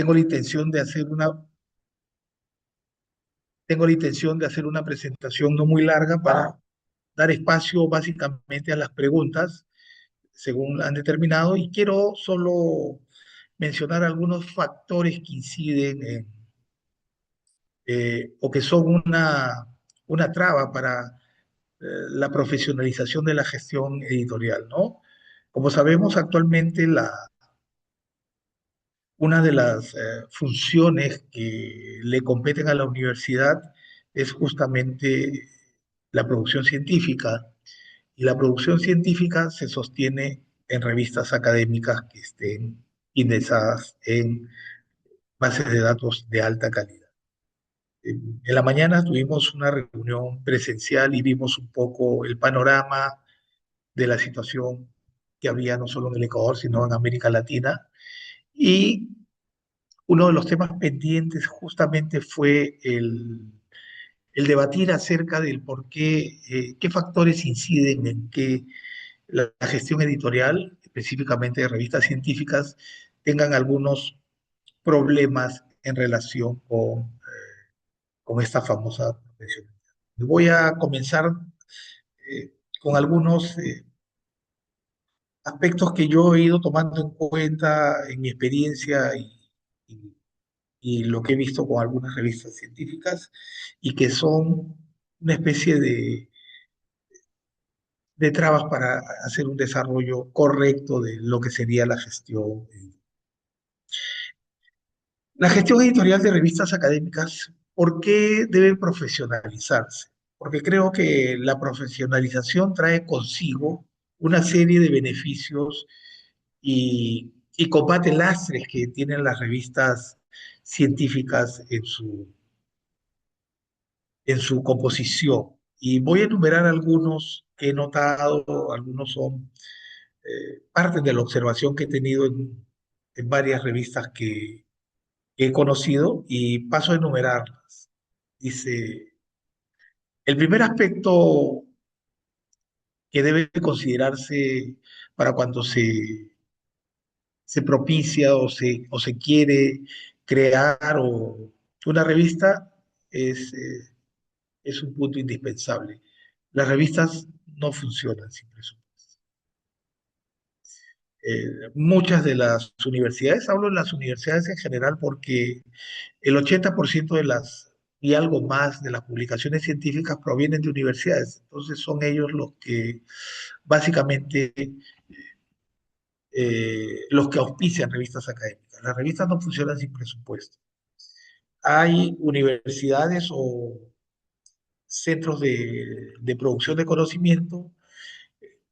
tengo la intención de hacer tengo la intención de hacer una presentación no muy larga para dar espacio básicamente a las preguntas según han determinado, y quiero solo mencionar algunos factores que inciden o que son una traba para la profesionalización de la gestión editorial, ¿no? Como sabemos, actualmente una de las funciones que le competen a la universidad es justamente la producción científica, y la producción científica se sostiene en revistas académicas que estén indexadas en bases de datos de alta calidad. En la mañana tuvimos una reunión presencial y vimos un poco el panorama de la situación que había no solo en el Ecuador, sino en América Latina. Y uno de los temas pendientes justamente fue el debatir acerca del por qué, qué factores inciden en que la gestión editorial, específicamente de revistas científicas, tengan algunos problemas en relación con esta famosa profesión. Voy a comenzar con algunos aspectos que yo he ido tomando en cuenta en mi experiencia y, y lo que he visto con algunas revistas científicas, y que son una especie de trabas para hacer un desarrollo correcto de lo que sería la gestión. La gestión editorial de revistas académicas, ¿por qué debe profesionalizarse? Porque creo que la profesionalización trae consigo una serie de beneficios y combate lastres que tienen las revistas científicas en su composición. Y voy a enumerar algunos que he notado, algunos son parte de la observación que he tenido en varias revistas que he conocido, y paso a enumerarlas. Dice, el primer aspecto que debe considerarse para cuando se propicia o se quiere crear una revista es un punto indispensable. Las revistas no funcionan sin presupuesto. Muchas de las universidades, hablo de las universidades en general porque el 80% de las y algo más de las publicaciones científicas provienen de universidades. Entonces son ellos los que básicamente los que auspician revistas académicas. Las revistas no funcionan sin presupuesto. Hay universidades o centros de producción de conocimiento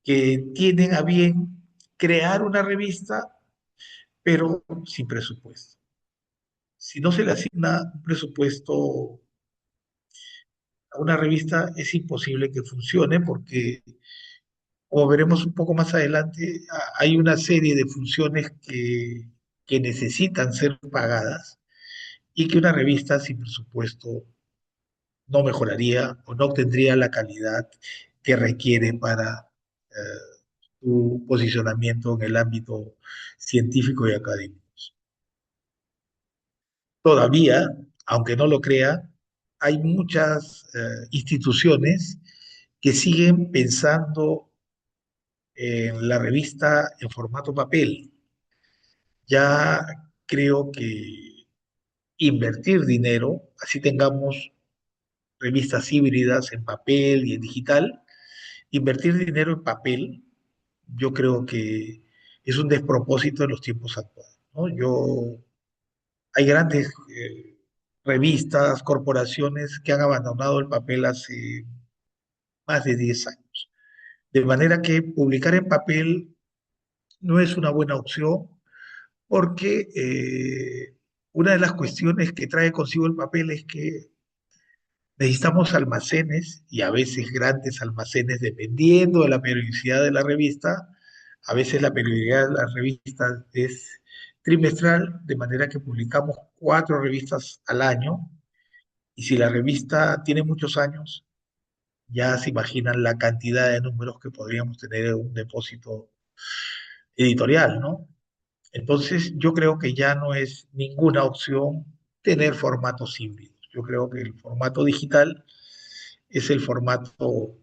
que tienen a bien crear una revista, pero sin presupuesto. Si no se le asigna un presupuesto a una revista, es imposible que funcione porque, como veremos un poco más adelante, hay una serie de funciones que necesitan ser pagadas, y que una revista sin presupuesto no mejoraría o no obtendría la calidad que requiere para su posicionamiento en el ámbito científico y académico. Todavía, aunque no lo crea, hay muchas instituciones que siguen pensando en la revista en formato papel. Ya creo que invertir dinero, así tengamos revistas híbridas en papel y en digital, invertir dinero en papel, yo creo que es un despropósito en los tiempos actuales, ¿no? Hay grandes revistas, corporaciones que han abandonado el papel hace más de 10 años. De manera que publicar en papel no es una buena opción, porque una de las cuestiones que trae consigo el papel es que necesitamos almacenes, y a veces grandes almacenes, dependiendo de la periodicidad de la revista. A veces la periodicidad de la revista es trimestral, de manera que publicamos 4 revistas al año, y si la revista tiene muchos años, ya se imaginan la cantidad de números que podríamos tener en un depósito editorial, ¿no? Entonces, yo creo que ya no es ninguna opción tener formatos híbridos. Yo creo que el formato digital es el formato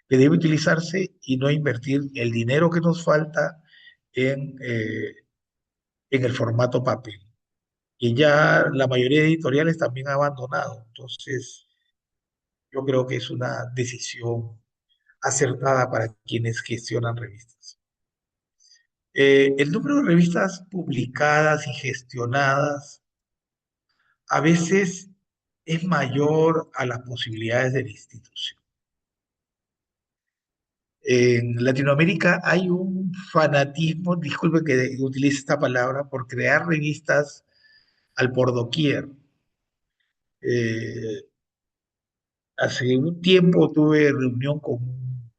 que debe utilizarse y no invertir el dinero que nos falta en el formato papel. Y ya la mayoría de editoriales también ha abandonado. Entonces, yo creo que es una decisión acertada para quienes gestionan revistas. El número de revistas publicadas y gestionadas a veces es mayor a las posibilidades de la institución. En Latinoamérica hay un fanatismo, disculpe que utilice esta palabra, por crear revistas al por doquier. Eh, Hace un tiempo tuve reunión con un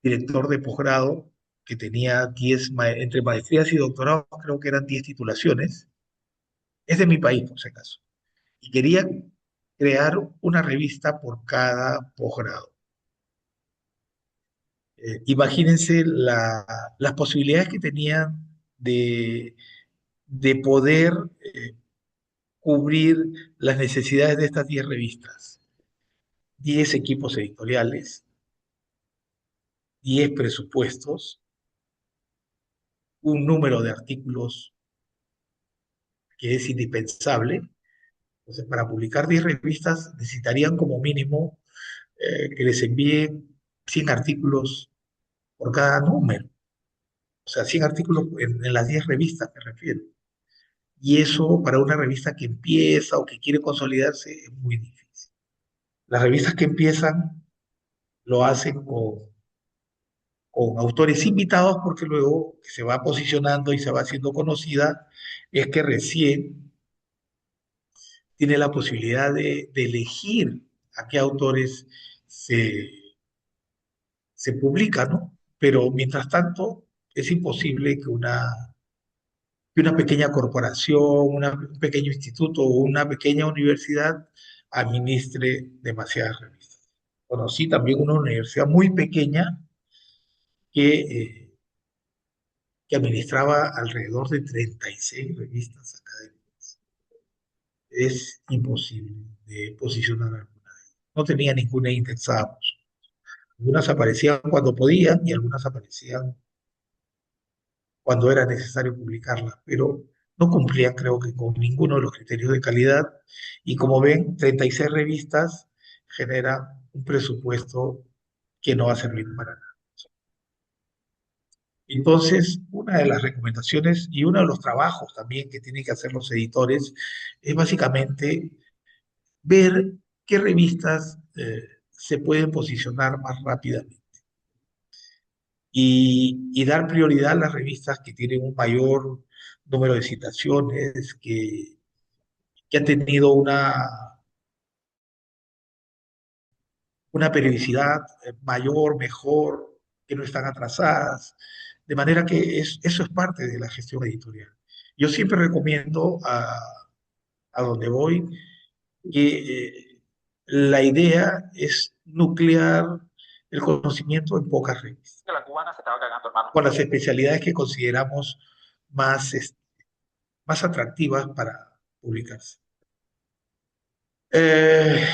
director de posgrado que tenía 10, entre maestrías y doctorados, creo que eran 10 titulaciones. Es de mi país, por si acaso. Y quería crear una revista por cada posgrado. Imagínense las posibilidades que tenían de poder eh, cubrir las necesidades de estas 10 revistas. 10 equipos editoriales, 10 presupuestos, un número de artículos que es indispensable. Entonces, para publicar 10 revistas necesitarían como mínimo que les envíen 100 artículos por cada número. O sea, 100 artículos en las 10 revistas, me refiero. Y eso para una revista que empieza o que quiere consolidarse es muy difícil. Las revistas que empiezan lo hacen con autores invitados porque luego que se va posicionando y se va haciendo conocida, es que recién tiene la posibilidad de elegir a qué autores se, se publican, ¿no? Pero mientras tanto, es imposible que una pequeña corporación, un pequeño instituto o una pequeña universidad administre demasiadas revistas. Conocí también una universidad muy pequeña que, que administraba alrededor de 36 revistas académicas. Es imposible de posicionar alguna. No tenía ninguna indexada. Algunas aparecían cuando podían y algunas aparecían cuando era necesario publicarlas, pero no cumplían, creo que, con ninguno de los criterios de calidad. Y como ven, 36 revistas generan un presupuesto que no va a servir para nada. Entonces, una de las recomendaciones y uno de los trabajos también que tienen que hacer los editores es básicamente ver qué revistas se pueden posicionar más rápidamente y dar prioridad a las revistas que tienen un mayor número de citaciones, que han tenido una periodicidad mayor, mejor, que no están atrasadas. De manera que eso es parte de la gestión editorial. Yo siempre recomiendo a donde voy que la idea es nuclear el conocimiento en pocas revistas, con las especialidades que consideramos más, más atractivas para publicarse. Eh,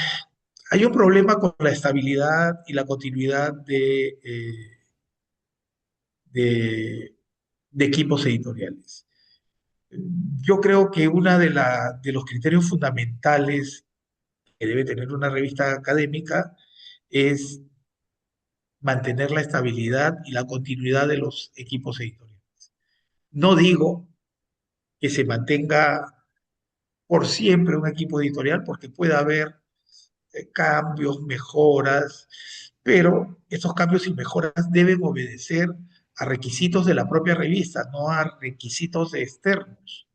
Hay un problema con la estabilidad y la continuidad de, de equipos editoriales. Yo creo que uno de los criterios fundamentales que debe tener una revista académica es mantener la estabilidad y la continuidad de los equipos editoriales. No digo que se mantenga por siempre un equipo editorial, porque puede haber cambios, mejoras, pero estos cambios y mejoras deben obedecer a requisitos de la propia revista, no a requisitos externos.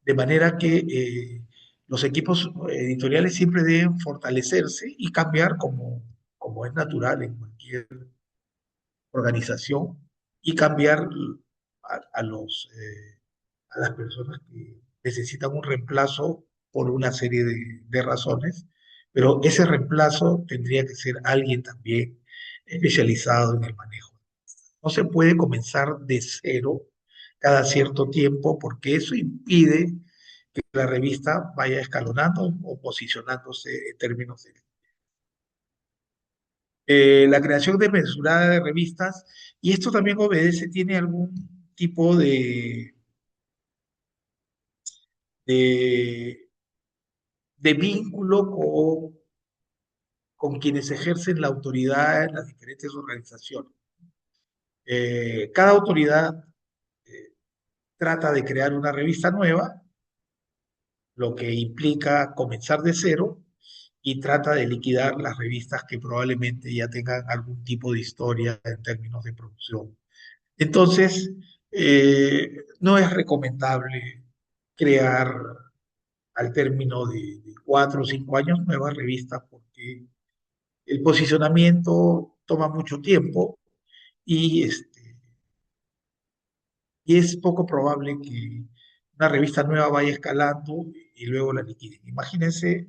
De manera que los equipos editoriales siempre deben fortalecerse y cambiar como es natural en cualquier organización y cambiar a las personas que necesitan un reemplazo por una serie de razones, pero ese reemplazo tendría que ser alguien también especializado en el manejo. No se puede comenzar de cero cada cierto tiempo porque eso impide que la revista vaya escalonando o posicionándose en términos de la creación desmesurada de revistas, y esto también obedece, tiene algún tipo de, de vínculo con quienes ejercen la autoridad en las diferentes organizaciones. Cada autoridad eh, trata de crear una revista nueva, lo que implica comenzar de cero, y trata de liquidar las revistas que probablemente ya tengan algún tipo de historia en términos de producción. Entonces, no es recomendable crear al término de 4 o 5 años nuevas revistas porque el posicionamiento toma mucho tiempo y, y es poco probable que una revista nueva vaya escalando y luego la liquiden. Imagínense,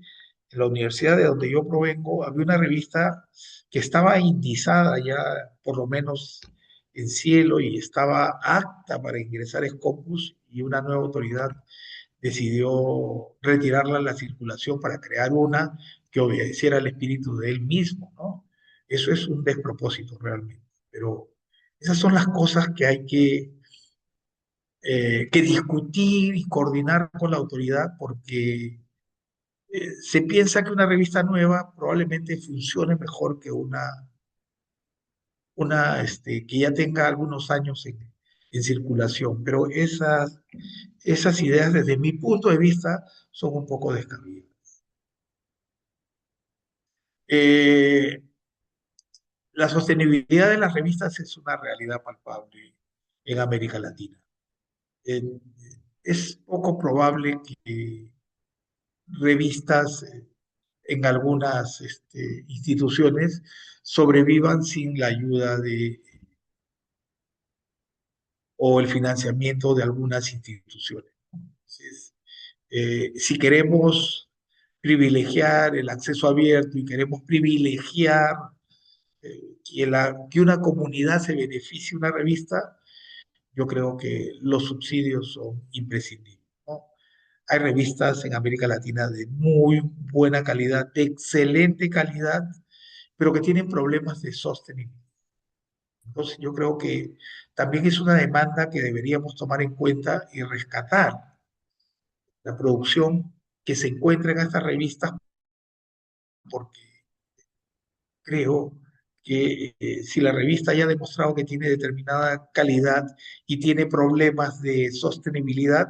en la universidad de donde yo provengo había una revista que estaba indizada ya por lo menos en cielo y estaba apta para ingresar a Scopus, y una nueva autoridad decidió retirarla de la circulación para crear una que obedeciera al espíritu de él mismo, ¿no? Eso es un despropósito realmente, pero esas son las cosas que hay que discutir y coordinar con la autoridad porque se piensa que una revista nueva probablemente funcione mejor que una que ya tenga algunos años en circulación, pero esas ideas desde mi punto de vista son un poco descabelladas. Eh, la sostenibilidad de las revistas es una realidad palpable en América Latina. Eh, es poco probable que revistas en algunas instituciones sobrevivan sin la ayuda o el financiamiento de algunas instituciones. Entonces, si queremos privilegiar el acceso abierto y queremos privilegiar que una comunidad se beneficie de una revista, yo creo que los subsidios son imprescindibles, ¿no? Hay revistas en América Latina de muy buena calidad, de excelente calidad, pero que tienen problemas de sostenibilidad. Entonces, yo creo que también es una demanda que deberíamos tomar en cuenta y rescatar la producción que se encuentra en estas revistas, porque creo que si la revista ya ha demostrado que tiene determinada calidad y tiene problemas de sostenibilidad,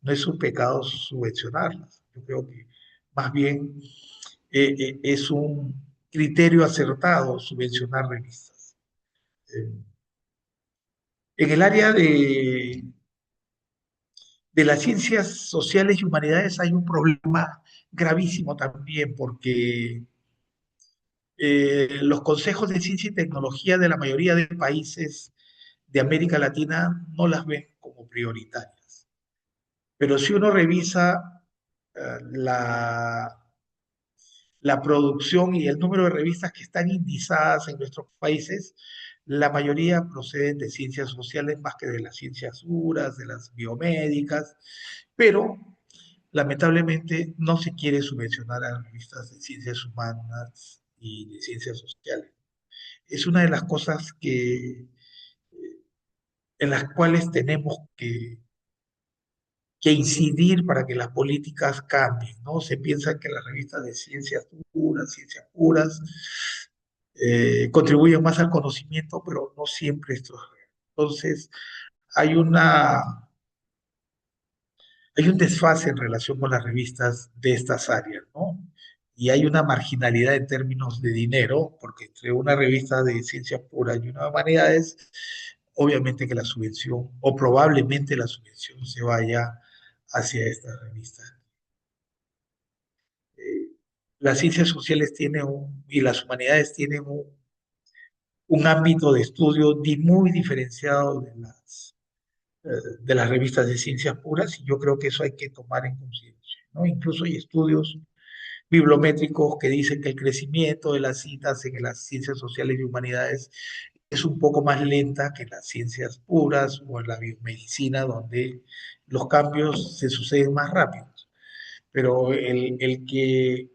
no es un pecado subvencionarlas. Yo creo que más bien es un criterio acertado subvencionar revistas. Eh, en el área de las ciencias sociales y humanidades hay un problema gravísimo también, porque los consejos de ciencia y tecnología de la mayoría de países de América Latina no las ven como prioritarias. Pero si uno revisa la producción y el número de revistas que están indizadas en nuestros países, la mayoría proceden de ciencias sociales más que de las ciencias duras, de las biomédicas, pero lamentablemente no se quiere subvencionar a revistas de ciencias humanas y de ciencias sociales. Es una de las cosas en las cuales tenemos que incidir para que las políticas cambien, ¿no? Se piensa que las revistas de ciencias puras, contribuyen más al conocimiento, pero no siempre esto es real. Entonces, hay hay un desfase en relación con las revistas de estas áreas, ¿no? Y hay una marginalidad en términos de dinero, porque entre una revista de ciencias puras y una de humanidades, obviamente que la subvención, o probablemente la subvención se vaya hacia estas revistas. Eh, las ciencias sociales tienen y las humanidades tienen un ámbito de estudio muy diferenciado de las revistas de ciencias puras, y yo creo que eso hay que tomar en consideración, ¿no? Incluso hay estudios bibliométricos que dicen que el crecimiento de las citas en las ciencias sociales y humanidades es un poco más lenta que las ciencias puras o en la biomedicina, donde los cambios se suceden más rápidos. Pero el que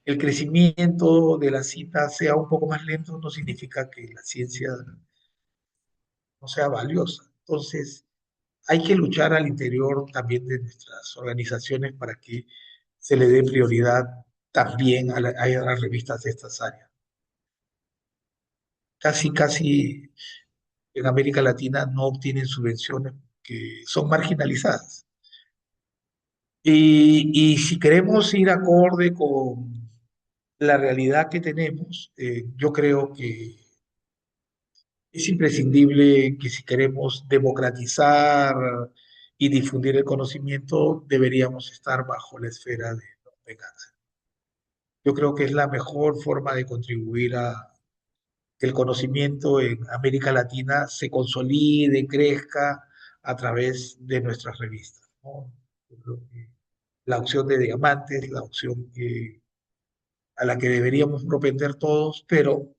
el crecimiento de la cita sea un poco más lento no significa que la ciencia no sea valiosa. Entonces, hay que luchar al interior también de nuestras organizaciones para que se le dé prioridad también a las revistas de estas áreas. Casi en América Latina no obtienen subvenciones que son marginalizadas. Y si queremos ir acorde con la realidad que tenemos, yo creo que es imprescindible que si queremos democratizar y difundir el conocimiento, deberíamos estar bajo la esfera de Open Access. Yo creo que es la mejor forma de contribuir a que el conocimiento en América Latina se consolide, crezca a través de nuestras revistas, ¿no? Yo creo que la opción de diamantes, la opción a la que deberíamos propender todos, pero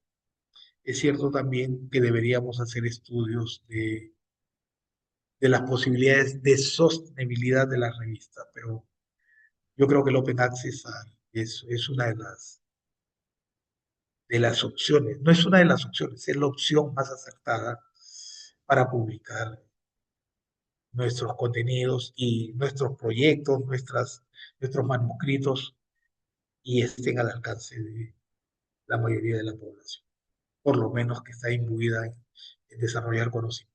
es cierto también que deberíamos hacer estudios de las posibilidades de sostenibilidad de la revista, pero yo creo que el Open Access es una de las opciones, no es una de las opciones, es la opción más acertada para publicar nuestros contenidos y nuestros proyectos, nuestros manuscritos y estén al alcance de la mayoría de la población, por lo menos que está imbuida en desarrollar conocimiento.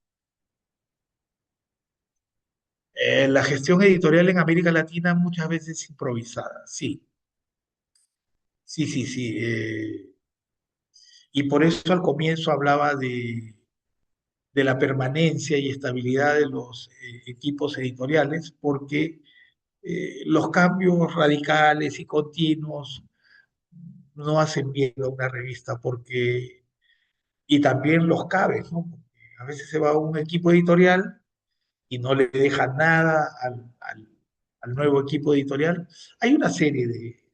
La gestión editorial en América Latina muchas veces es improvisada, sí, sí. Y por eso al comienzo hablaba de la permanencia y estabilidad de los equipos editoriales, porque los cambios radicales y continuos no hacen bien a una revista, porque, y también los cabe, ¿no? Porque a veces se va un equipo editorial y no le deja nada al nuevo equipo editorial. Hay una serie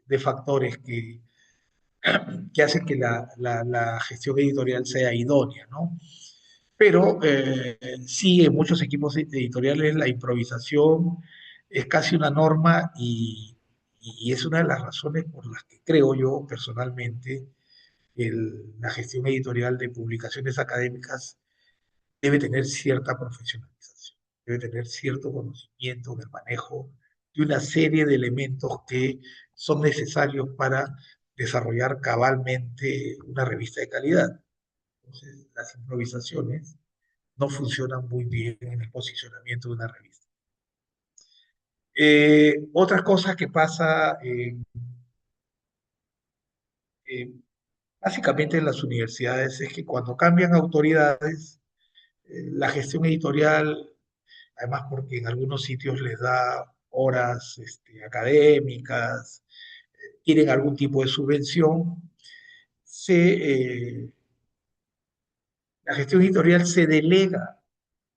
de factores que hacen que la gestión editorial sea idónea, ¿no? Pero sí, en muchos equipos editoriales la improvisación es casi una norma y es una de las razones por las que creo yo personalmente la gestión editorial de publicaciones académicas debe tener cierta profesionalización, debe tener cierto conocimiento en el manejo de una serie de elementos que son necesarios para desarrollar cabalmente una revista de calidad. Entonces, las improvisaciones no funcionan muy bien en el posicionamiento de una revista. Otras cosas que pasa eh, básicamente en las universidades es que cuando cambian autoridades, la gestión editorial, además porque en algunos sitios les da horas académicas, quieren algún tipo de subvención, la gestión editorial se delega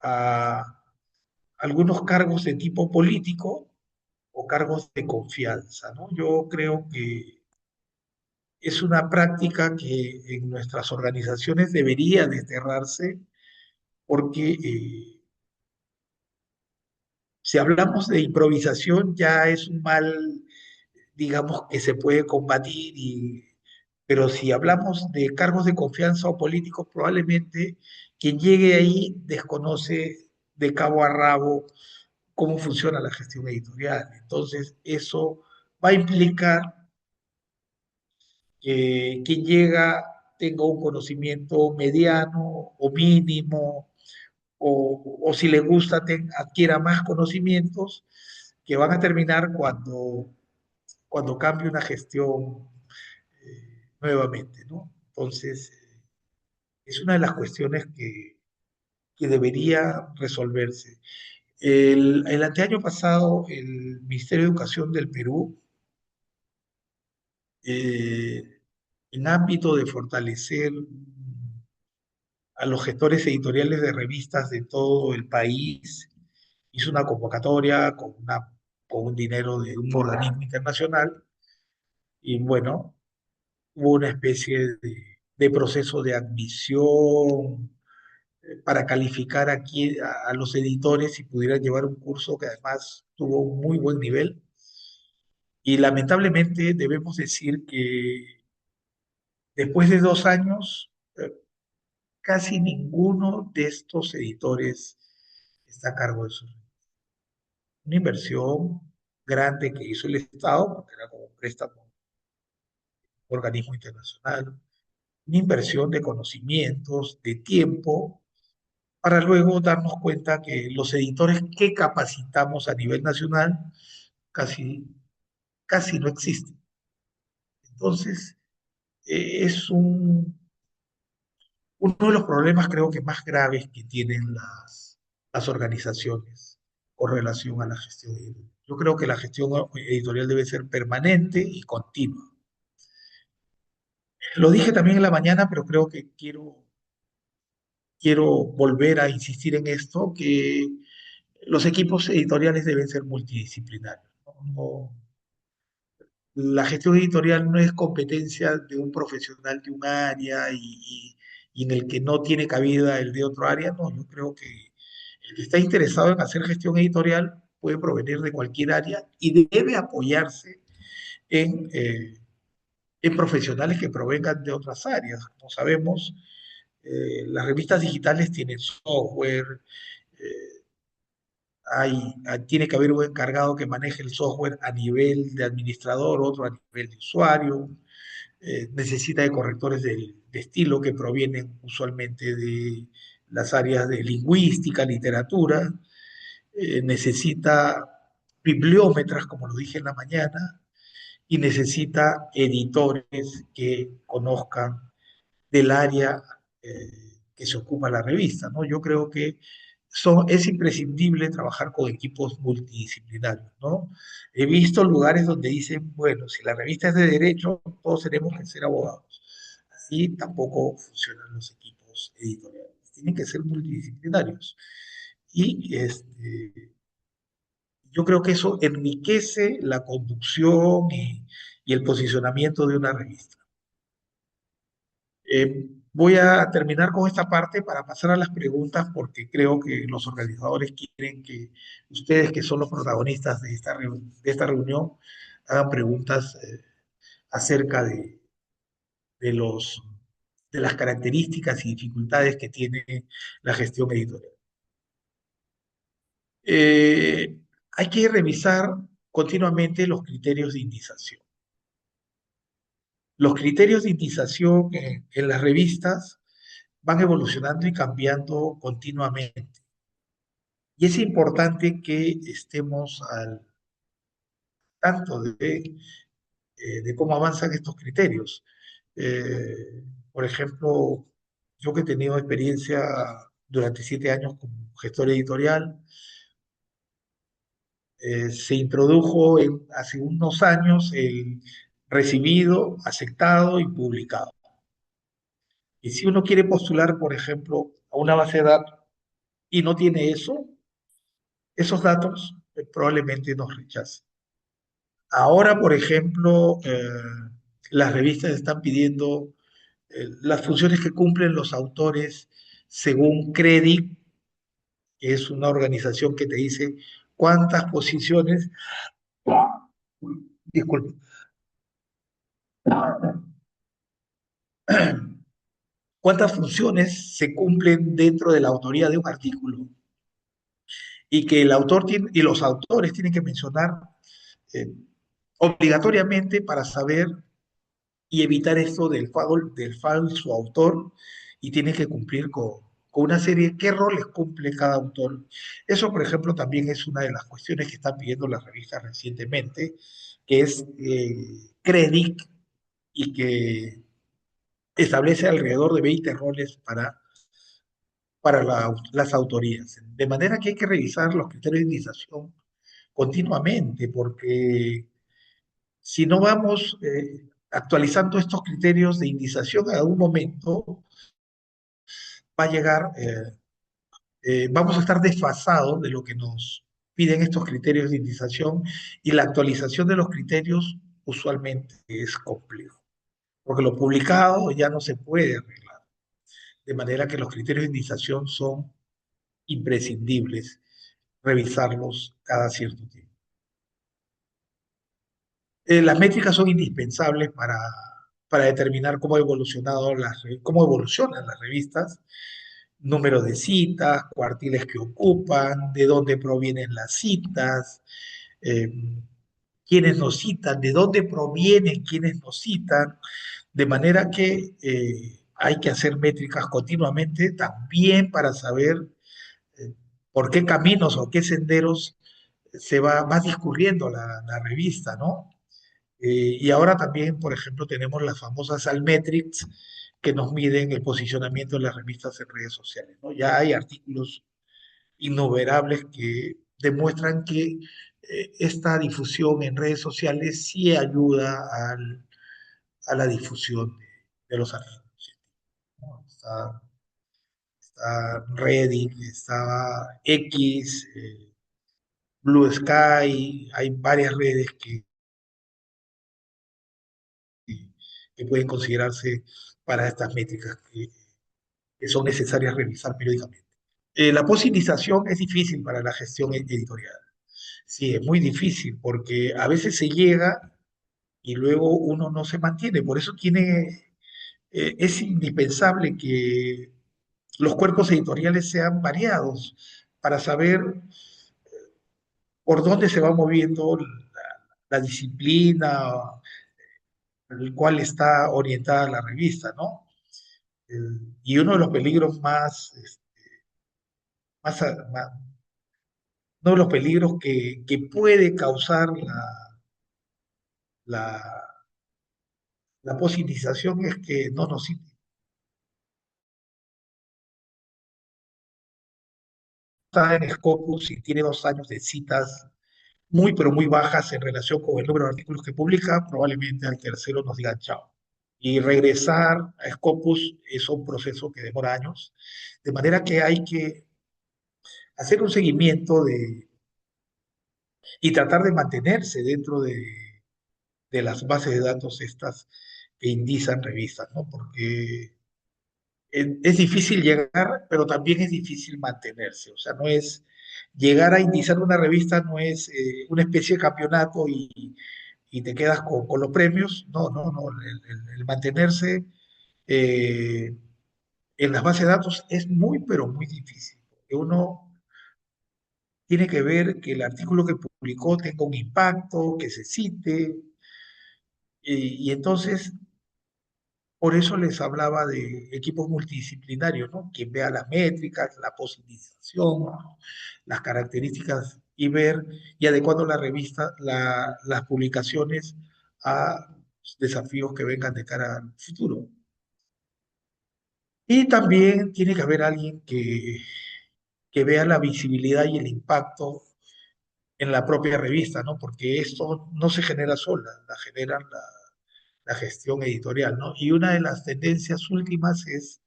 a algunos cargos de tipo político o cargos de confianza, ¿no? Yo creo que es una práctica que en nuestras organizaciones debería desterrarse porque si hablamos de improvisación ya es un mal, digamos, que se puede combatir, pero si hablamos de cargos de confianza o políticos, probablemente quien llegue ahí desconoce de cabo a rabo cómo funciona la gestión editorial. Entonces, eso va a implicar que quien llega tenga un conocimiento mediano o mínimo, o si le gusta, adquiera más conocimientos que van a terminar cuando cambie una gestión nuevamente, ¿no? Entonces, es una de las cuestiones que debería resolverse. El anteaño pasado, el Ministerio de Educación del Perú, eh, en ámbito de fortalecer a los gestores editoriales de revistas de todo el país, hizo una convocatoria con un dinero de un organismo internacional y bueno, hubo una especie de proceso de admisión, para calificar aquí a los editores si pudieran llevar un curso que además tuvo un muy buen nivel. Y lamentablemente debemos decir que después de 2 años, casi ninguno de estos editores está a cargo de su una inversión grande que hizo el Estado, porque era como un préstamo, un organismo internacional, una inversión de conocimientos, de tiempo, para luego darnos cuenta que los editores que capacitamos a nivel nacional casi, casi no existen. Entonces, es uno de los problemas creo que más graves que tienen las organizaciones con relación a la gestión editorial. Yo creo que la gestión editorial debe ser permanente y continua. Lo dije también en la mañana, pero creo que quiero volver a insistir en esto, que los equipos editoriales deben ser multidisciplinarios. La gestión editorial no es competencia de un profesional de un área y en el que no tiene cabida el de otro área. No, yo creo que el que está interesado en hacer gestión editorial puede provenir de cualquier área y debe apoyarse en, eh, en profesionales que provengan de otras áreas. Como sabemos, las revistas digitales tienen software, eh, tiene que haber un encargado que maneje el software a nivel de administrador, otro a nivel de usuario, necesita de correctores de estilo que provienen usualmente de las áreas de lingüística, literatura, necesita bibliómetras, como lo dije en la mañana, y necesita editores que conozcan del área que se ocupa la revista, ¿no? Yo creo que es imprescindible trabajar con equipos multidisciplinarios, ¿no? He visto lugares donde dicen, bueno, si la revista es de derecho, todos tenemos que ser abogados. Así tampoco funcionan los equipos editoriales. Tienen que ser multidisciplinarios. Y yo creo que eso enriquece la conducción y el posicionamiento de una revista. Voy a terminar con esta parte para pasar a las preguntas porque creo que los organizadores quieren que ustedes, que son los protagonistas de de esta reunión, hagan preguntas acerca de de las características y dificultades que tiene la gestión editorial. Hay que revisar continuamente los criterios de indización. Los criterios de indización en las revistas van evolucionando y cambiando continuamente. Y es importante que estemos al tanto de cómo avanzan estos criterios. Por ejemplo, yo que he tenido experiencia durante 7 años como gestor editorial, se introdujo hace unos años el recibido, aceptado y publicado. Y si uno quiere postular, por ejemplo, a una base de datos y no tiene eso, esos datos probablemente nos rechacen. Ahora, por ejemplo, las revistas están pidiendo las funciones que cumplen los autores según Credit, que es una organización que te dice cuántas posiciones, disculpe, cuántas funciones se cumplen dentro de la autoría de un artículo y que el autor tiene, y los autores tienen que mencionar eh, obligatoriamente para saber y evitar esto del falso autor y tiene que cumplir con una serie, qué roles cumple cada autor. Eso, por ejemplo, también es una de las cuestiones que están pidiendo las revistas recientemente, que es Credit y que establece alrededor de 20 roles para las autorías. De manera que hay que revisar los criterios de indización continuamente, porque si no vamos actualizando estos criterios de indización, en algún momento va a llegar, vamos a estar desfasados de lo que nos piden estos criterios de indización y la actualización de los criterios usualmente es complejo. porque lo publicado ya no se puede arreglar, de manera que los criterios de indización son imprescindibles, revisarlos cada cierto tiempo. Las métricas son indispensables para determinar cómo, cómo evolucionan las revistas, número de citas, cuartiles que ocupan, de dónde provienen las citas, eh, quiénes nos citan, de dónde provienen quienes nos citan, de manera que hay que hacer métricas continuamente también para saber eh, por qué caminos o qué senderos va discurriendo la revista, ¿no? Y ahora también, por ejemplo, tenemos las famosas Almetrics que nos miden el posicionamiento de las revistas en redes sociales, ¿no? Ya hay artículos innumerables que demuestran que esta difusión en redes sociales sí ayuda a la difusión de los artículos, ¿no? Está Reddit, está X, Blue Sky, hay varias redes que pueden considerarse para estas métricas que son necesarias revisar periódicamente. La positización es difícil para la gestión editorial. Sí, es muy difícil porque a veces se llega y luego uno no se mantiene. Por eso es indispensable que los cuerpos editoriales sean variados para saber por dónde se va moviendo la disciplina, el cual está orientada la revista, ¿no? Y uno de los peligros más, más- uno de los peligros que puede causar la, la positización es que no nos está en Scopus y tiene 2 años de citas muy, pero muy bajas en relación con el número de artículos que publica, probablemente al tercero nos digan chao. Y regresar a Scopus es un proceso que demora años, de manera que hay que hacer un seguimiento y tratar de mantenerse dentro de las bases de datos estas que indizan revistas, ¿no? Porque es difícil llegar, pero también es difícil mantenerse. O sea, no es llegar a indizar una revista, no es una especie de campeonato y te quedas con los premios. No, no, no. El mantenerse eh, en las bases de datos es muy, pero muy difícil. Porque uno tiene que ver que el artículo que publicó tenga un impacto, que se cite, y entonces por eso les hablaba de equipos multidisciplinarios, ¿no? Quien vea las métricas, la posibilización, ¿no? Las características y ver y adecuando la revista, las publicaciones a desafíos que vengan de cara al futuro. Y también tiene que haber alguien que vea la visibilidad y el impacto en la propia revista, ¿no? Porque esto no se genera sola, la generan la gestión editorial, ¿no? Y una de las tendencias últimas es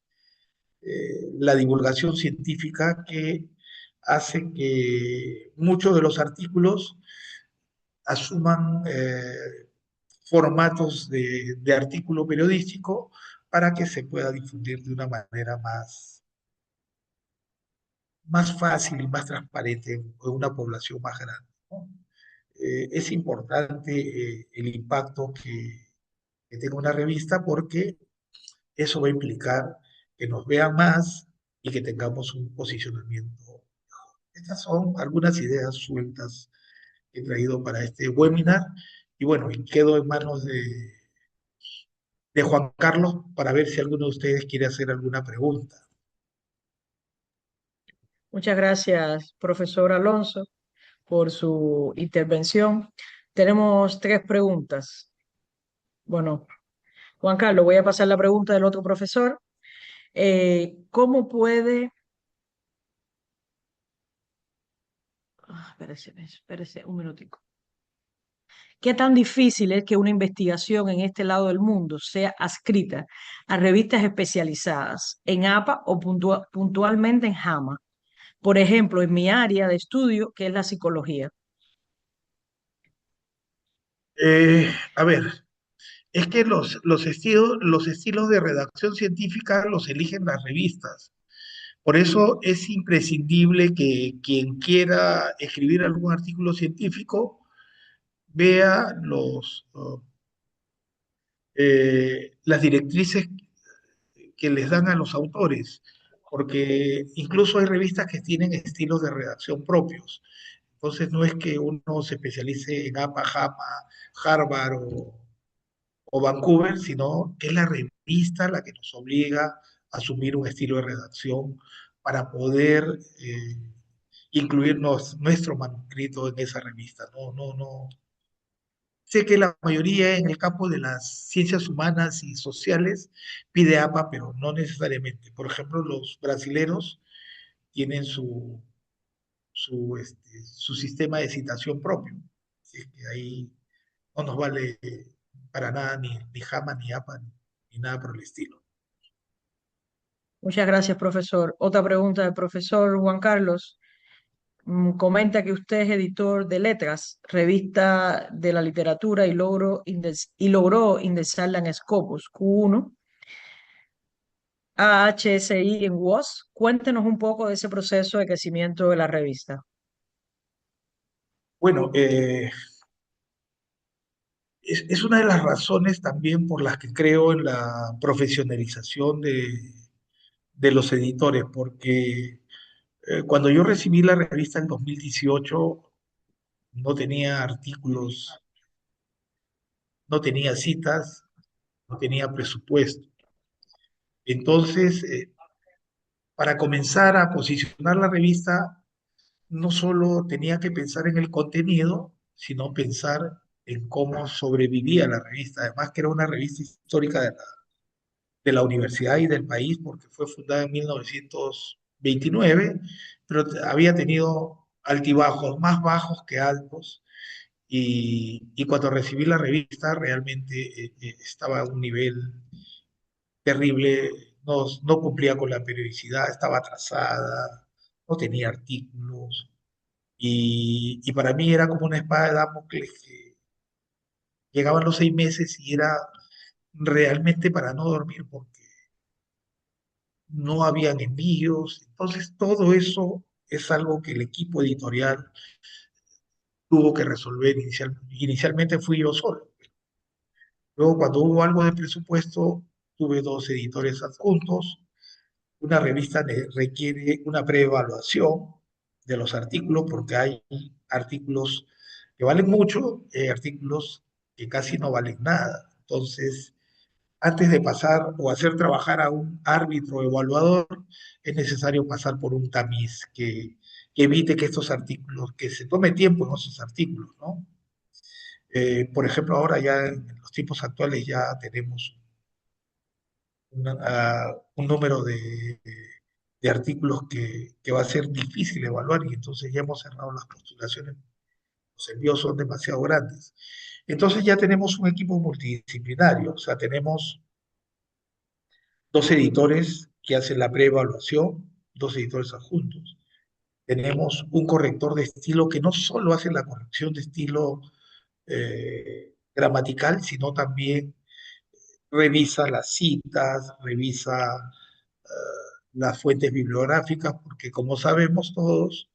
la divulgación científica que hace que muchos de los artículos asuman formatos de artículo periodístico para que se pueda difundir de una manera más fácil y más transparente en una población más grande, ¿no? Es importante el impacto que tenga una revista porque eso va a implicar que nos vean más y que tengamos un posicionamiento. Estas son algunas ideas sueltas que he traído para este webinar y bueno, y quedo en manos de Juan Carlos para ver si alguno de ustedes quiere hacer alguna pregunta. Muchas gracias, profesor Alonso, por su intervención. Tenemos tres preguntas. Bueno, Juan Carlos, voy a pasar la pregunta del otro profesor. ¿Cómo puede... espérese un minutico. ¿Qué tan difícil es que una investigación en este lado del mundo sea adscrita a revistas especializadas en APA o puntualmente en JAMA? Por ejemplo, en mi área de estudio, que es la psicología. A ver, Es que los estilos de redacción científica los eligen las revistas. Por eso es imprescindible que quien quiera escribir algún artículo científico vea las directrices que les dan a los autores, porque incluso hay revistas que tienen estilos de redacción propios. Entonces no es que uno se especialice en APA, JAMA, Harvard o Vancouver, sino que es la revista la que nos obliga a asumir un estilo de redacción para poder incluirnos nuestro manuscrito en esa revista. No, no, no. Sé que la mayoría en el campo de las ciencias humanas y sociales pide APA, pero no necesariamente. Por ejemplo, los brasileros tienen su sistema de citación propio. Así que ahí no nos vale para nada ni JAMA, ni APA, ni nada por el estilo. Muchas gracias, profesor. Otra pregunta del profesor Juan Carlos. Comenta que usted es editor de Letras, revista de la literatura, y logró indexarla en Scopus Q1, AHSI en WOS. Cuéntenos un poco de ese proceso de crecimiento de la revista. Bueno, es una de las razones también por las que creo en la profesionalización de los editores, porque cuando yo recibí la revista en 2018, no tenía artículos, no tenía citas, no tenía presupuesto. Entonces, para comenzar a posicionar la revista, no solo tenía que pensar en el contenido, sino pensar en cómo sobrevivía la revista. Además que era una revista histórica de la universidad y del país, porque fue fundada en 1929, pero había tenido altibajos, más bajos que altos, y cuando recibí la revista realmente estaba a un nivel terrible, no cumplía con la periodicidad, estaba atrasada, no tenía artículos, y para mí era como una espada de Damocles que llegaban los 6 meses y era realmente para no dormir porque no habían envíos. Entonces todo eso es algo que el equipo editorial tuvo que resolver inicialmente fui yo solo. Luego, cuando hubo algo de presupuesto, tuve dos editores adjuntos. Una revista requiere una preevaluación de los artículos porque hay artículos que valen mucho y hay artículos que casi no valen nada. Entonces, antes de pasar o hacer trabajar a un árbitro evaluador, es necesario pasar por un tamiz que evite que estos artículos, que se tome tiempo en esos artículos, ¿no? Por ejemplo, ahora ya en los tiempos actuales ya tenemos un número de artículos que va a ser difícil evaluar y entonces ya hemos cerrado las postulaciones, los envíos son demasiado grandes. Entonces ya tenemos un equipo multidisciplinario, o sea, tenemos dos editores que hacen la preevaluación, dos editores adjuntos. Tenemos un corrector de estilo que no solo hace la corrección de estilo gramatical, sino también revisa las citas, revisa las fuentes bibliográficas, porque como sabemos todos,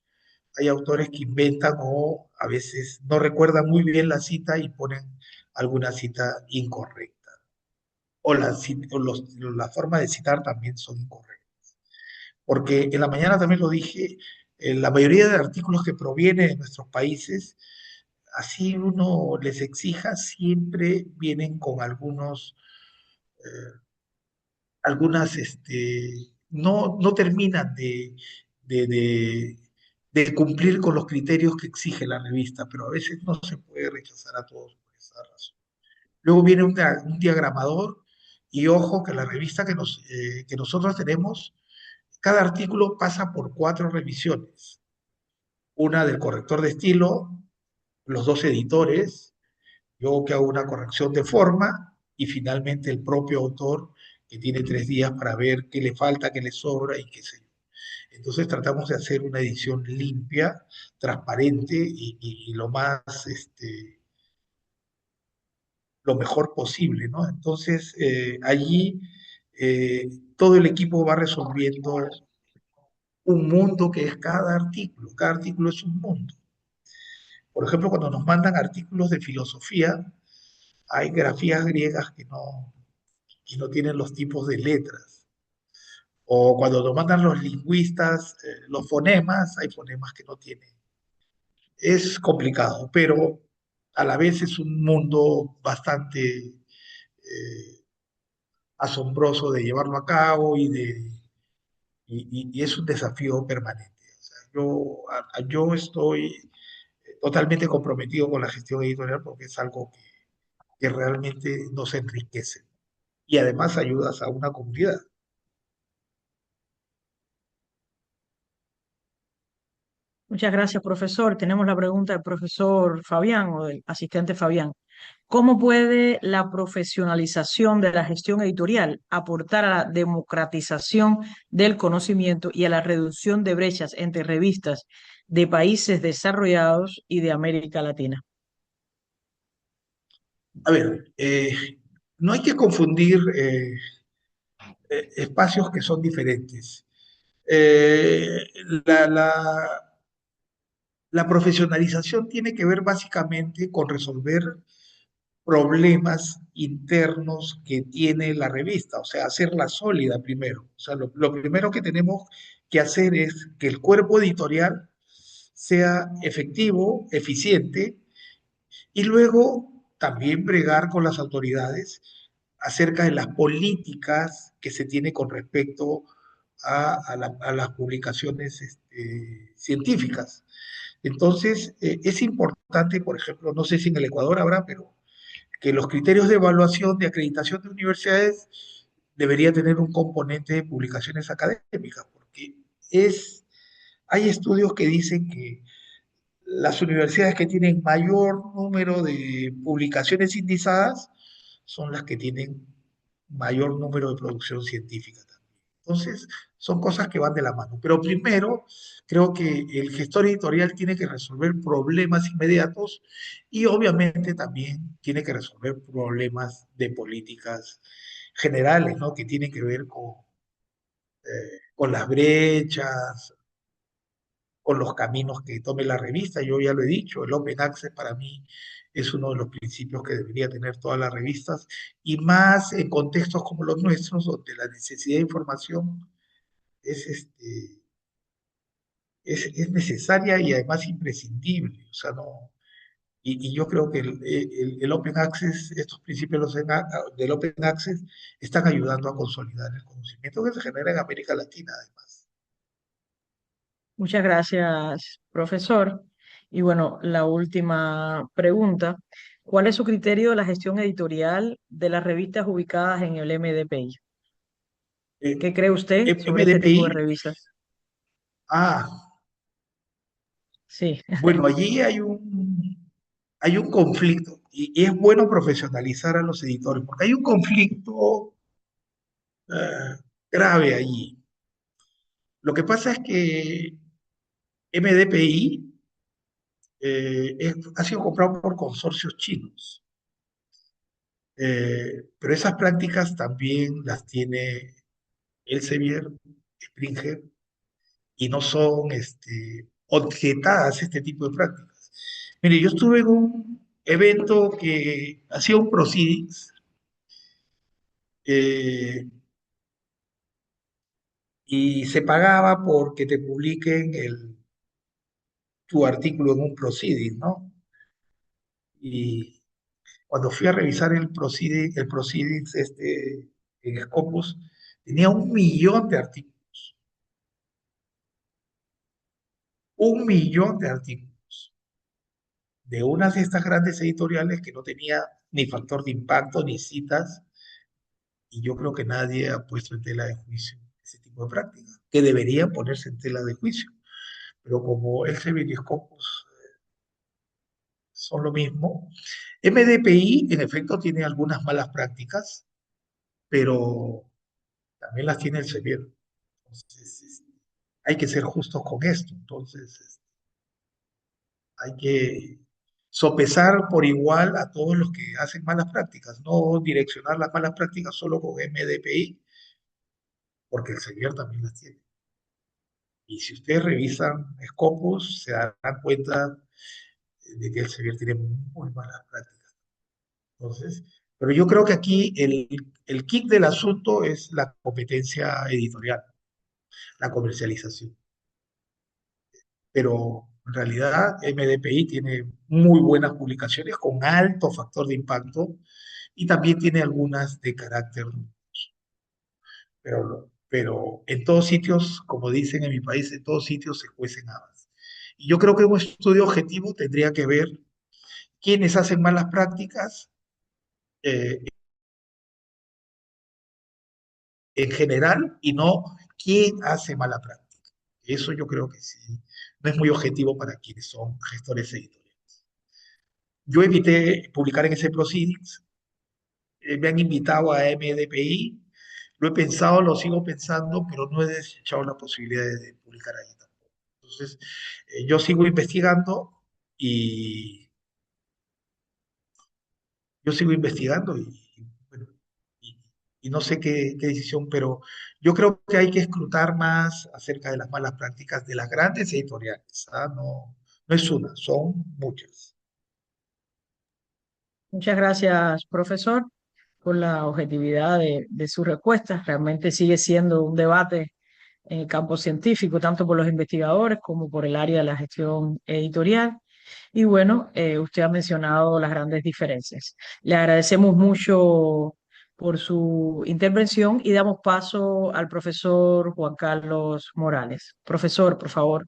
hay autores que inventan o a veces no recuerdan muy bien la cita y ponen alguna cita incorrecta. La forma de citar también son incorrectas. Porque en la mañana también lo dije, la mayoría de artículos que provienen de nuestros países, así uno les exija, siempre vienen con algunas, no terminan de, de- de cumplir con los criterios que exige la revista, pero a veces no se puede rechazar a todos por esa razón. Luego viene un diagramador y ojo que la revista que nosotros tenemos, cada artículo pasa por 4 revisiones. Una del corrector de estilo, los dos editores, yo que hago una corrección de forma y finalmente el propio autor que tiene 3 días para ver qué le falta, qué le sobra y qué sé yo. Entonces tratamos de hacer una edición limpia, transparente y lo más lo mejor posible, ¿no? Entonces, allí eh, todo el equipo va resolviendo un mundo que es cada artículo es un mundo. Por ejemplo, cuando nos mandan artículos de filosofía, hay grafías griegas que no tienen los tipos de letras. O cuando nos mandan los lingüistas, los fonemas, hay fonemas que no tienen. Es complicado, pero a la vez es un mundo bastante asombroso de llevarlo a cabo y es un desafío permanente. O sea, yo estoy totalmente comprometido con la gestión editorial porque es algo que realmente nos enriquece y además ayudas a una comunidad. Muchas gracias, profesor. Tenemos la pregunta del profesor Fabián o del asistente Fabián. ¿Cómo puede la profesionalización de la gestión editorial aportar a la democratización del conocimiento y a la reducción de brechas entre revistas de países desarrollados y de América Latina? A ver, no hay que confundir espacios que son diferentes. Eh, la, la, la profesionalización tiene que ver básicamente con resolver problemas internos que tiene la revista, o sea, hacerla sólida primero. O sea, lo primero que tenemos que hacer es que el cuerpo editorial sea efectivo, eficiente, y luego también bregar con las autoridades acerca de las políticas que se tiene con respecto a las publicaciones científicas. Entonces, es importante, por ejemplo, no sé si en el Ecuador habrá, pero que los criterios de evaluación de acreditación de universidades debería tener un componente de publicaciones académicas, porque hay estudios que dicen que las universidades que tienen mayor número de publicaciones indizadas son las que tienen mayor número de producción científica también. Entonces, son cosas que van de la mano. Pero primero, creo que el gestor editorial tiene que resolver problemas inmediatos y obviamente también tiene que resolver problemas de políticas generales, ¿no? Que tienen que ver con las brechas, con los caminos que tome la revista. Yo ya lo he dicho, el Open Access para mí es uno de los principios que debería tener todas las revistas y más en contextos como los nuestros, donde la necesidad de información es, es necesaria y además imprescindible. O sea, no, y yo creo que el Open Access, estos principios del Open Access están ayudando a consolidar el conocimiento que se genera en América Latina, además. Muchas gracias, profesor. Y bueno, la última pregunta. ¿Cuál es su criterio de la gestión editorial de las revistas ubicadas en el MDPI? Eh, ¿Qué cree usted sobre este tipo de MDPI, revistas? ah, Sí, bueno, allí hay un conflicto y es bueno profesionalizar a los editores porque hay un conflicto eh, grave allí. Lo que pasa es que MDPI ha sido comprado por consorcios chinos, pero esas prácticas también las tiene Elsevier, Springer, y no son objetadas este tipo de prácticas. Mire, yo estuve en un evento que hacía un proceedings eh, y se pagaba porque te publiquen tu artículo en un proceeding, ¿no? Y cuando fui a revisar el proceedings en Scopus, tenía 1 millón de artículos, 1 millón de artículos de unas de estas grandes editoriales que no tenía ni factor de impacto ni citas, y yo creo que nadie ha puesto en tela de juicio ese tipo de prácticas, que deberían ponerse en tela de juicio. Pero como el y Scopus son lo mismo, MDPI en efecto tiene algunas malas prácticas, pero también las tiene el Elsevier. Entonces, hay que ser justos con esto. Entonces, hay que sopesar por igual a todos los que hacen malas prácticas, no direccionar las malas prácticas solo con MDPI, porque el Elsevier también las tiene. Y si ustedes revisan Scopus, se darán cuenta de que el Elsevier tiene muy malas prácticas. Entonces, pero yo creo que aquí el kit del asunto es la competencia editorial, la comercialización. Pero en realidad MDPI tiene muy buenas publicaciones con alto factor de impacto y también tiene algunas de carácter, pero en todos sitios, como dicen en mi país, en todos sitios se cuecen habas. Y yo creo que un estudio objetivo tendría que ver quiénes hacen malas prácticas eh, en general y no quién hace mala práctica. Eso yo creo que sí, no es muy objetivo para quienes son gestores editoriales. Yo evité publicar en ese Proceedings, me han invitado a MDPI, lo he pensado, lo sigo pensando, pero no he desechado la posibilidad de publicar ahí tampoco. Entonces, yo sigo investigando y yo sigo investigando bueno, y- y no sé qué decisión, pero yo creo que hay que escrutar más acerca de las malas prácticas de las grandes editoriales. ¿Ah? No, no es una, son muchas. Muchas gracias, profesor, por la objetividad de sus respuestas. Realmente sigue siendo un debate en el campo científico, tanto por los investigadores como por el área de la gestión editorial. Y bueno, usted ha mencionado las grandes diferencias. Le agradecemos mucho por su intervención y damos paso al profesor Juan Carlos Morales. Profesor, por favor.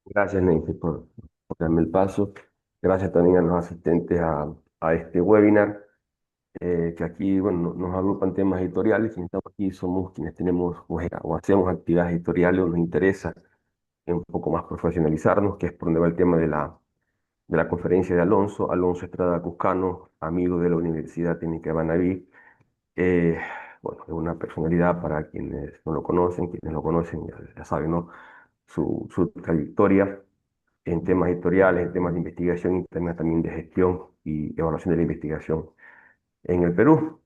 Gracias, Nancy, por darme el paso. Gracias también a los asistentes a este webinar, que aquí, bueno, nos agrupan temas editoriales. Quienes estamos aquí somos quienes tenemos o hacemos actividades editoriales o nos interesa un poco más profesionalizarnos, que es por donde va el tema de la conferencia de Alonso. Alonso Estrada Cuscano, amigo de la Universidad Técnica de Manabí. Eh, bueno, es una personalidad para quienes no lo conocen, quienes lo conocen ya saben, ¿no? Su trayectoria en temas editoriales, en temas de investigación y temas también de gestión y evaluación de la investigación en el Perú.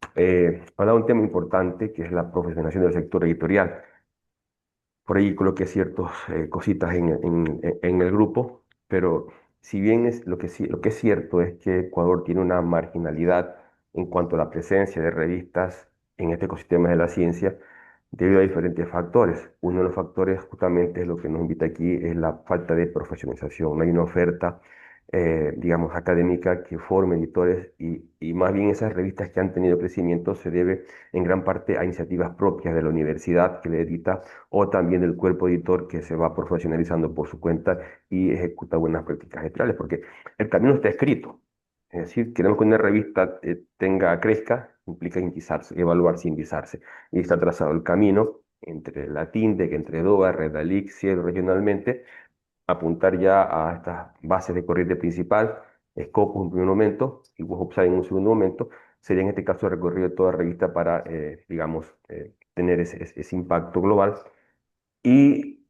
Hablaba de un tema importante que es la profesionalización del sector editorial. Por ahí coloqué ciertas cositas en el grupo, pero si bien es lo que es cierto es que Ecuador tiene una marginalidad en cuanto a la presencia de revistas en este ecosistema de la ciencia, debido a diferentes factores. Uno de los factores justamente es lo que nos invita aquí, es la falta de profesionalización. No hay una oferta, digamos, académica que forme editores y más bien esas revistas que han tenido crecimiento se debe en gran parte a iniciativas propias de la universidad que le edita o también del cuerpo editor que se va profesionalizando por su cuenta y ejecuta buenas prácticas editoriales, porque el camino está escrito. Es decir, queremos que una revista crezca, implica indizarse, evaluarse y indizarse. Y está trazado el camino entre la TINDEC, entre DOA, Redalic, Cielo regionalmente, apuntar ya a estas bases de corriente principal, Scopus en primer momento y WebOpsite en un segundo momento, sería en este caso el recorrido de toda revista para, digamos, tener ese impacto global y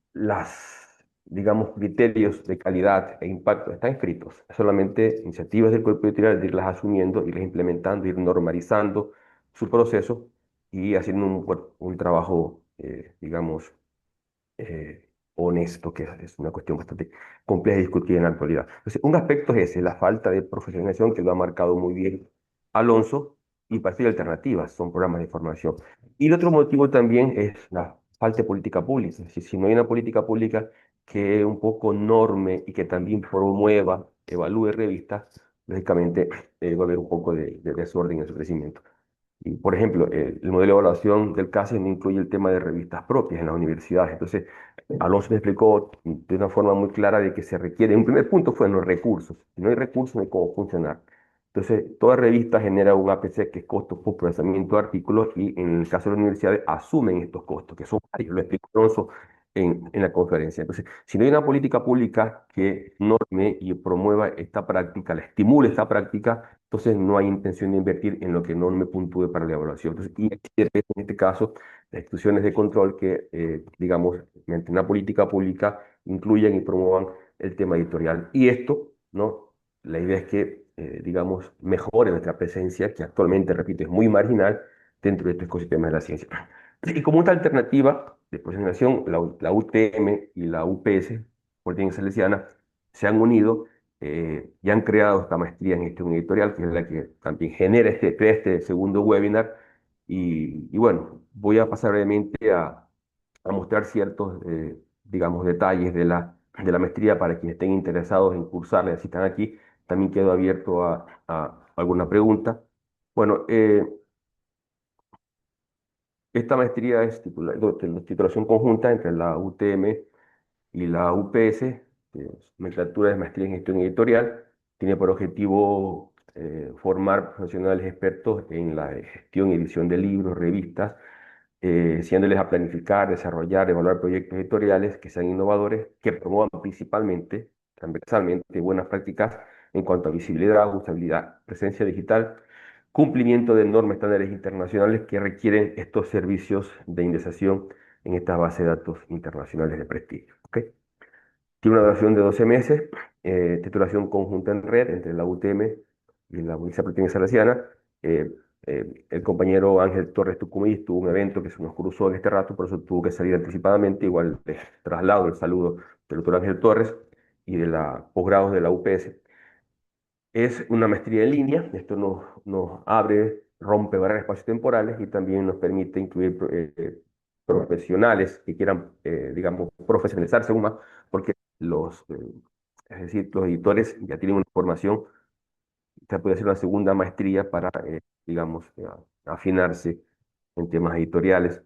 digamos, criterios de calidad e impacto están escritos. Es solamente iniciativas del cuerpo editorial de irlas asumiendo, irlas implementando, ir normalizando su proceso y haciendo un trabajo, digamos, honesto, que es una cuestión bastante compleja y discutida en la actualidad. Entonces, un aspecto es ese, la falta de profesionalización que lo ha marcado muy bien Alonso, y partir de alternativas, son programas de formación. Y el otro motivo también es la falta de política pública. Es decir, si no hay una política pública que un poco norme y que también promueva, evalúe revistas, lógicamente va a haber un poco de desorden en su crecimiento. Y, por ejemplo, el modelo de evaluación del CASE no incluye el tema de revistas propias en las universidades. Entonces, Alonso me explicó de una forma muy clara de que se requiere, un primer punto fue los recursos. Si no hay recursos, no hay cómo funcionar. Entonces, toda revista genera un APC, que es costo por procesamiento de artículos, y en el caso de las universidades asumen estos costos, que son varios, lo explicó Alonso en la conferencia. Entonces, si no hay una política pública que norme y promueva esta práctica, la estimule esta práctica, entonces no hay intención de invertir en lo que no me puntúe para la evaluación. Entonces, y en este caso, las instituciones de control que, digamos, mediante una política pública, incluyan y promuevan el tema editorial. Y esto, ¿no? La idea es que, digamos, mejore nuestra presencia, que actualmente, repito, es muy marginal dentro de este ecosistema de la ciencia. Y como una alternativa de profesionalización, la UTM y la UPS, Politécnica Salesiana, se han unido y han creado esta maestría en gestión editorial, que es la que también genera este segundo webinar. Y bueno, voy a pasar brevemente a mostrar ciertos, digamos, detalles de la maestría para quienes estén interesados en cursarla, si están aquí, también quedo abierto a alguna pregunta. Bueno, esta maestría es titulación conjunta entre la UTM y la UPS, que es nomenclatura de maestría en gestión editorial. Tiene por objetivo formar profesionales expertos en la gestión y edición de libros, revistas, enseñándoles a planificar, desarrollar, evaluar proyectos editoriales que sean innovadores, que promuevan principalmente, transversalmente, buenas prácticas en cuanto a visibilidad, usabilidad, presencia digital, cumplimiento de normas estándares internacionales que requieren estos servicios de indexación en estas bases de datos internacionales de prestigio. ¿Ok? Tiene una duración de 12 meses, titulación conjunta en red entre la UTM y la Universidad Politécnica Salesiana. Eh, el compañero Ángel Torres Tucumí tuvo un evento que se nos cruzó en este rato, por eso tuvo que salir anticipadamente. Igual les traslado el saludo del doctor Ángel Torres y de la posgrados de la UPS. Es una maestría en línea, esto nos abre, rompe barreras espaciotemporales y también nos permite incluir profesionales que quieran, digamos, profesionalizarse aún más, porque es decir, los editores ya tienen una formación, se puede hacer una segunda maestría para, digamos, afinarse en temas editoriales.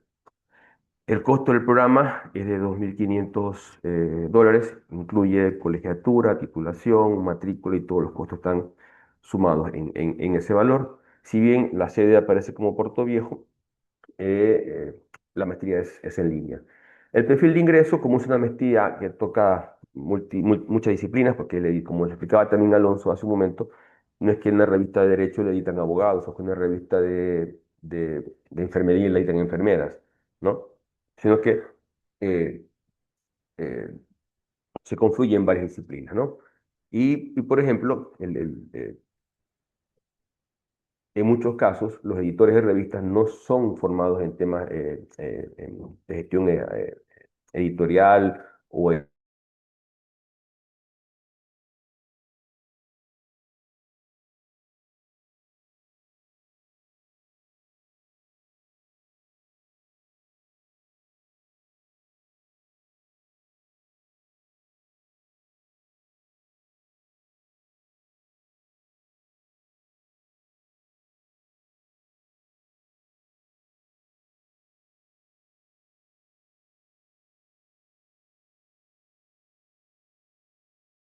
El costo del programa es de $2.500, incluye colegiatura, titulación, matrícula y todos los costos están sumados en ese valor. Si bien la sede aparece como Puerto Viejo, la maestría es en línea. El perfil de ingreso, como es una maestría que toca muchas disciplinas, porque como le explicaba también Alonso hace un momento, no es que en una revista de Derecho le editan abogados o que en una revista de enfermería le editan enfermeras, ¿no? Sino que eh, eh, se confluyen varias disciplinas, ¿no? Por ejemplo, en muchos casos, los editores de revistas no son formados en temas de gestión editorial o en